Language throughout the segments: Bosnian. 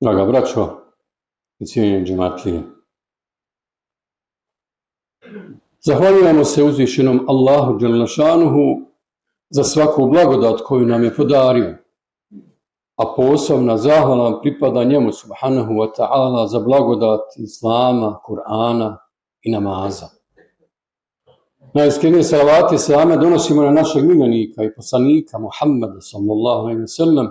Draga braćo i cijenjeni džematlije, zahvaljujemo se uzvišenom Allahu dželle šanuhu za svaku blagodat koju nam je podario, a posebna zahvala pripada njemu subhanahu wa ta'ala za blagodat Islama, Kur'ana i namaza. Najiskrenije salavati i selame donosimo na našeg miljenika i poslanika Muhammeda sallallahu alejhi ve sellem,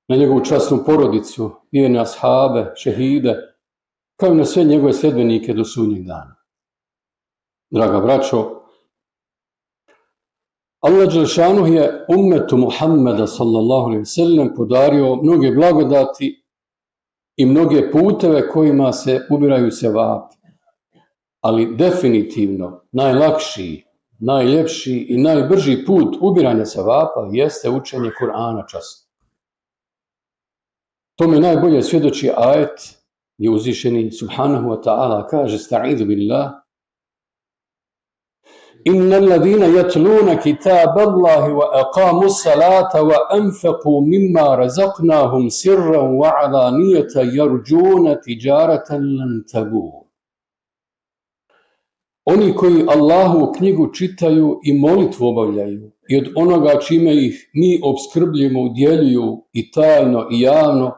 na njegovu časnu porodicu, vjerne ashabe, šehide, kao i na sve njegove sljedbenike do sudnjeg dana. Draga braćo, Allah dželle šanuhu je ummetu Muhammeda sallallahu alejhi ve sellem podario mnoge blagodati i mnoge puteve kojima se ubiraju sevapi. Ali definitivno najlakši, najljepši i najbrži put ubiranja sevapa jeste učenje Kur'ana časno. Tome najbolje svjedoči ajet gdje uzvišeni subhanahu wa ta'ala kaže: "Sta'idhu billah, innal ladina yatluna kitaballahi wa aqamu salata wa anfaqu mimma razaqnahum sirran wa alaniyatan yarjuna tijaratan lan tabur." Oni koji Allahovu knjigu čitaju i molitvu obavljaju i od onoga čime ih mi opskrbljujemo udjeljuju i tajno i javno,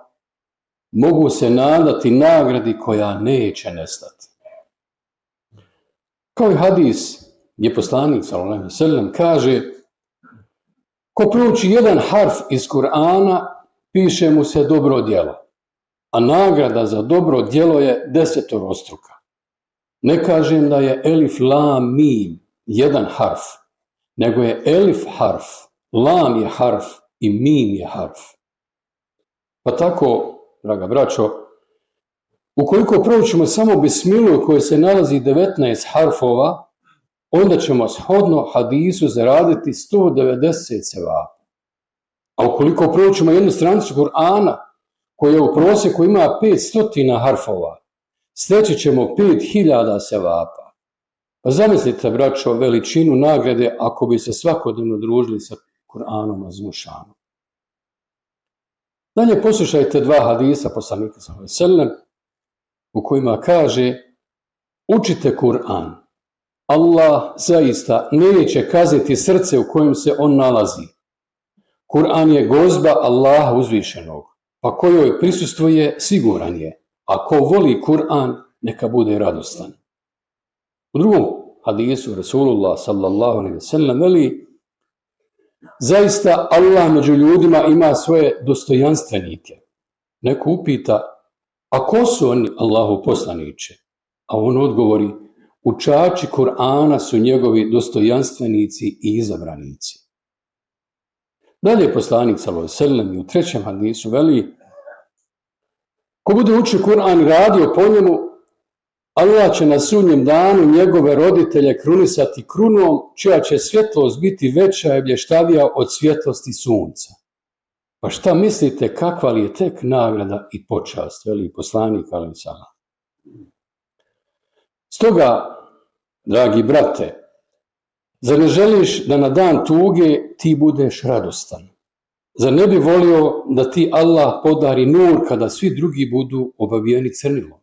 mogu se nadati nagradi koja neće nestati. Kao i hadis gdje poslanik sallallahu alejhi ve sellem kaže: ko prouči jedan harf iz Kur'ana, piše mu se dobro djelo, a nagrada za dobro djelo je 10-struka. Ne kažem da je elif, lam, mim jedan harf, nego je elif harf, lam je harf i mim je harf. Pa tako, draga braćo, ukoliko proučimo samo bismilu u kojoj se nalazi 19 harfova, onda ćemo shodno hadisu zaraditi 190 sevapa. A ukoliko proučimo jednu stranicu Kur'ana koja u prosjeku ima 500 harfova, steći ćemo 5000 sevapa. Pa zamislite, braćo, veličinu nagrade ako bi se svakodnevno družili sa Kur'anom azmušanom. Dalje poslušajte dva hadisa poslanika sallallahu alejhi ve sellem u kojima kaže: učite Kur'an. Allah zaista neće kazniti srce u kojem se on nalazi. Kur'an je gozba Allaha uzvišenog, pa kojoj prisustvuje siguran je. A ko voli Kur'an, neka bude radostan. U drugom hadisu Rasulullah sallallahu alejhi ve sellem veli: zaista Allah među ljudima ima svoje dostojanstvenike. Neko upita: a ko su oni, Allahu poslaniče? A on odgovori: učači Kur'ana su njegovi dostojanstvenici i izabranici. Dalje poslanik sallallahu alejhi ve sellem i u trećem hadisu veli: ko bude učio Kur'an i radio po njemu, Allah će na sudnjem danu njegove roditelje krunisati krunom čija će svjetlost biti veća i blještavija od svjetlosti sunca. Pa šta mislite, kakva li je tek nagrada i počast, veli poslanik alejhi selam. Stoga, dragi brate, zar ne želiš da na dan tuge ti budeš radostan? Zar ne bi volio da ti Allah podari nur kada svi drugi budu obavijeni crnilom?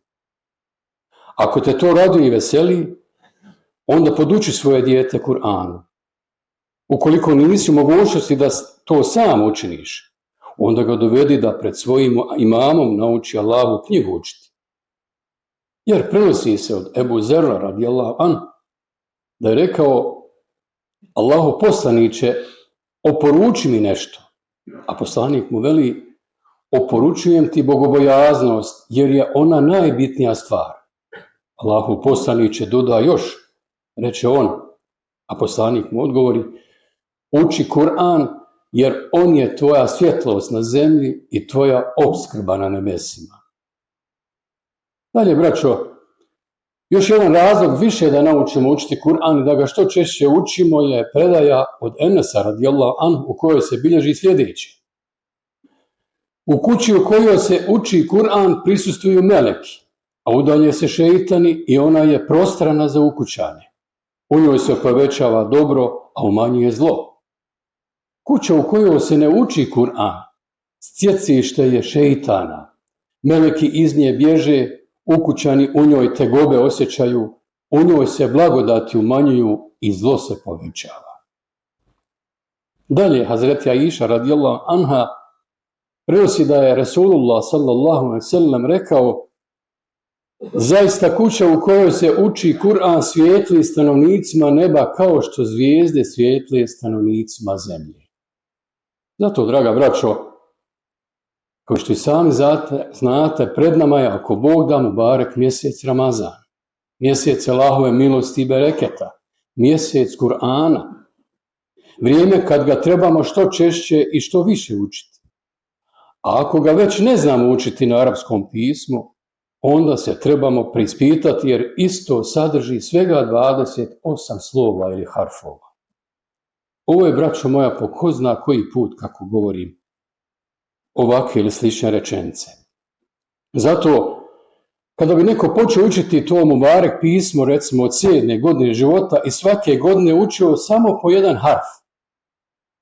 Ako te to raduje i veseli, onda poduči svoje dijete Kur'anu. Ukoliko nisi u mogućnosti da to sam učiniš, onda ga dovedi da pred svojim imamom nauči Allahovu knjigu učiti. Jer prenosi se od Ebu Zerra radijallahu anhu da je rekao: Allahu poslaniče, oporuči mi nešto. A poslanik mu veli: oporučujem ti bogobojaznost, jer je ona najbitnija stvar. Allahu poslaniče doda još, reče on, a poslanik mu odgovori: uči Kur'an, jer on je tvoja svjetlost na zemlji i tvoja opskrba na nebesima. Dalje, braćo, još jedan razlog više da naučimo učiti Kur'an i da ga što češće učimo je predaja od Enesa radijallahu anhu u kojoj se bilježi sljedeće: u kući u kojoj se uči Kur'an prisustvuju meleki, a udalje se šeitani i ona je prostrana za ukućane. U njoj se povećava dobro, a umanjuje zlo. Kuća u kojoj se ne uči Kur'an, stjecište je šeitana, meleki iz nje bježe, ukućani u njoj tegobe osjećaju, u njoj se blagodati umanjuju i zlo se povećava. Dalje, Hazreti Aisha radijallahu anha prenosi da je Resulullah sallallahu alejhi ve sellem rekao: zaista kuća u kojoj se uči Kur'an svijetli stanovnicima neba kao što zvijezde svijetle stanovnicima zemlje. Zato, draga braćo, kao što i sami znate, pred nama je, ako Bog da, mubarek mjesec Ramazan, mjesec Allahove milosti i bereketa, mjesec Kur'ana, vrijeme kad ga trebamo što češće i što više učiti. A ako ga već ne znamo učiti na arapskom pismu, onda se trebamo preispitati jer isto sadrži svega 28 slova ili harfova. Ovo je, braćo moja, po ko zna koji put kako govorim ovakve ili slične rečenice. Zato, kada bi neko počeo učiti to mubarek pismo, recimo od 7. godine života i svake godine učio samo po jedan harf,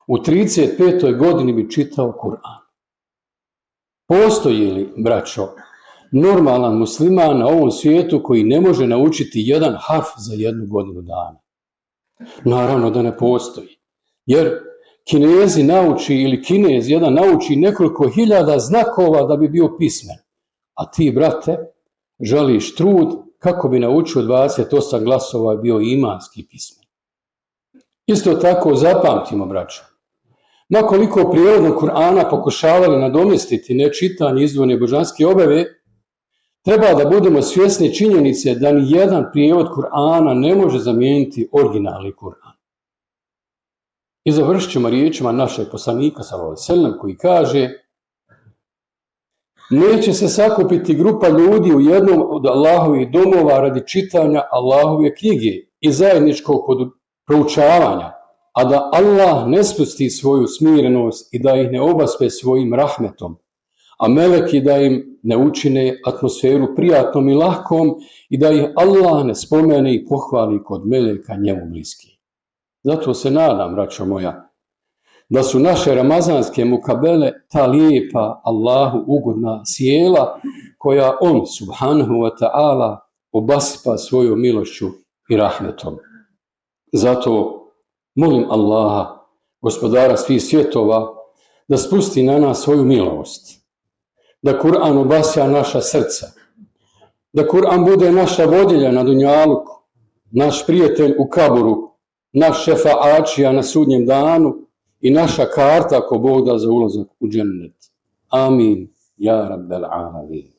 u 35. godini bi čitao Kur'an. Postoji li, braćo, normalan musliman na ovom svijetu koji ne može naučiti jedan harf za 1 godinu dana? Naravno da ne postoji. Jer Kinezi nauči, ili Kinez jedan nauči nekoliko hiljada znakova da bi bio pismen. A ti, brate, žališ trud kako bi naučio 28 glasova i bio imanski pismen. Isto tako zapamtimo, braćo, makoliko prijevodnog Kur'ana pokušavali nadomjestiti nečitanje izdvojene božanske objave, treba da budemo svjesni činjenice da ni jedan prijevod Kur'ana ne može zamijeniti originalni Kur'an. I završit ćemo riječima našeg poslanika sallallahu alejhi ve sellem koji kaže: neće se sakupiti grupa ljudi u jednom od Allahovih domova radi čitanja Allahove knjige i zajedničkog proučavanja, a da Allah ne spusti svoju smirenost i da ih ne obaspe svojim rahmetom, a meleki da im ne učine atmosferu prijatnom i lahkom i da ih Allah ne spomene i pohvali kod meleka njemu bliski. Zato se nadam, braćo moja, da su naše ramazanske mukabele ta lijepa Allahu ugodna sjela koja on, subhanahu wa ta'ala, obasipa svojom milošću i rahmetom. Zato molim Allaha, gospodara svih svjetova, da spusti na nas svoju milost, da Kur'an obasja naša srca, da Kur'an bude naša vodilja na dunjaluku, naš prijatelj u kaburu, naš šefa'ačija na sudnjem danu i naša karta ako Bog da za ulazak u džennet. Amin. Ja rabbel alamin.